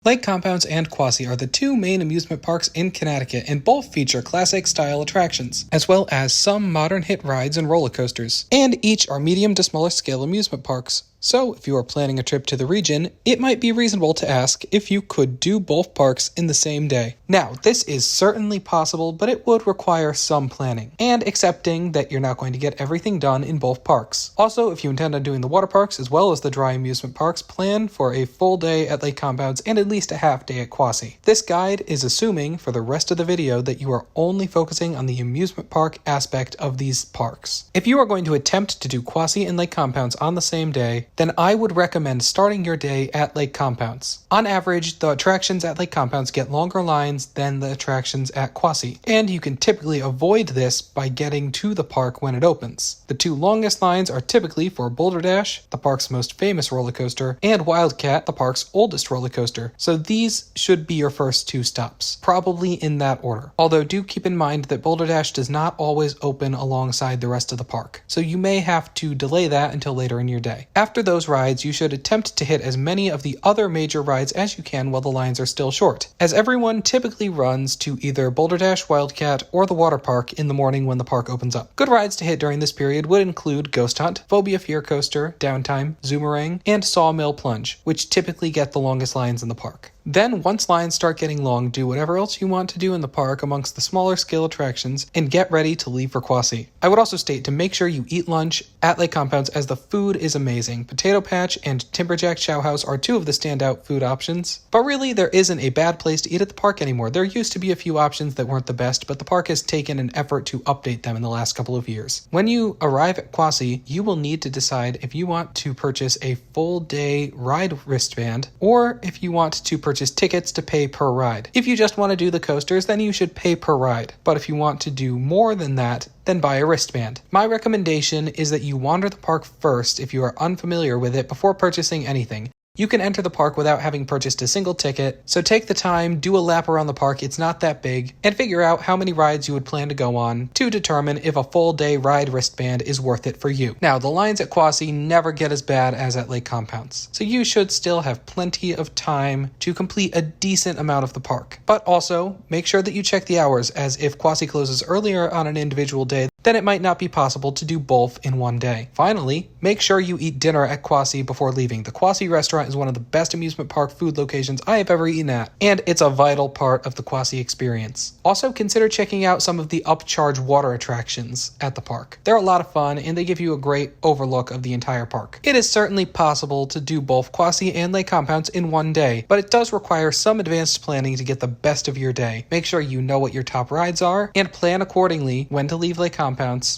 Lake Compounce and Quassy are the two main amusement parks in Connecticut, and both feature classic-style attractions, as well as some modern hit rides and roller coasters. And each are medium to smaller scale amusement parks. So, if you are planning a trip to the region, it might be reasonable to ask if you could do both parks in the same day. Now, this is certainly possible, but it would require some planning, and accepting that you're not going to get everything done in both parks. Also, if you intend on doing the water parks as well as the dry amusement parks, plan for a full day at Lake Compounce and at least a half day at Quassy. This guide is assuming for the rest of the video that you are only focusing on the amusement park aspect of these parks. If you are going to attempt to do Quassy and Lake Compounce on the same day, then I would recommend starting your day at Lake Compounce. On average, the attractions at Lake Compounce get longer lines than the attractions at Quassy, and you can typically avoid this by getting to the park when it opens. The two longest lines are typically for Boulder Dash, the park's most famous roller coaster, and Wildcat, the park's oldest roller coaster, so these should be your first two stops, probably in that order. Although do keep in mind that Boulder Dash does not always open alongside the rest of the park, so you may have to delay that until later in your day. After those rides, you should attempt to hit as many of the other major rides as you can while the lines are still short, as everyone typically runs to either Boulder Dash, Wildcat, or the water park in the morning when the park opens up. Good rides to hit during this period would include Ghost Hunt, Phobia Fear Coaster, Downtime, Zoomerang, and Sawmill Plunge, which typically get the longest lines in the park. Then, once lines start getting long, do whatever else you want to do in the park amongst the smaller scale attractions and get ready to leave for Quassy. I would also state to make sure you eat lunch at Lake Compounce as the food is amazing. Potato Patch and Timberjack Chow House are two of the standout food options. But really, there isn't a bad place to eat at the park anymore. There used to be a few options that weren't the best, but the park has taken an effort to update them in the last couple of years. When you arrive at Quassy, you will need to decide if you want to purchase a full day ride wristband or if you want to purchase tickets to pay per ride. If you just want to do the coasters, then you should pay per ride. But if you want to do more than that, then buy a wristband. My recommendation is that you wander the park first if you are unfamiliar with it before purchasing anything. You can enter the park without having purchased a single ticket, so take the time, do a lap around the park, it's not that big, and figure out how many rides you would plan to go on to determine if a full day ride wristband is worth it for you. Now, the lines at Quassy never get as bad as at Lake Compounce, so you should still have plenty of time to complete a decent amount of the park. But also, make sure that you check the hours, as if Quassy closes earlier on an individual day, then it might not be possible to do both in one day. Finally, make sure you eat dinner at Quassy before leaving. The Quassy restaurant is one of the best amusement park food locations I have ever eaten at, and it's a vital part of the Quassy experience. Also, consider checking out some of the upcharge water attractions at the park. They're a lot of fun, and they give you a great overlook of the entire park. It is certainly possible to do both Quassy and Lake Compounce in one day, but it does require some advanced planning to get the best of your day. Make sure you know what your top rides are, and plan accordingly when to leave Lake Compounce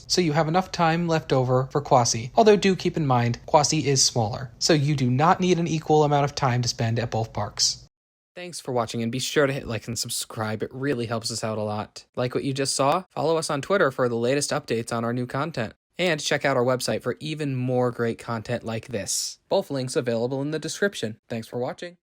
so you have enough time left over for Quassy. Although do keep in mind, Quassy is smaller, so you do not need an equal amount of time to spend at both parks. Thanks for watching, and be sure to hit like and subscribe. It really helps us out a lot. Like what you just saw? Follow us on Twitter for the latest updates on our new content. And check out our website for even more great content like this. Both links available in the description. Thanks for watching.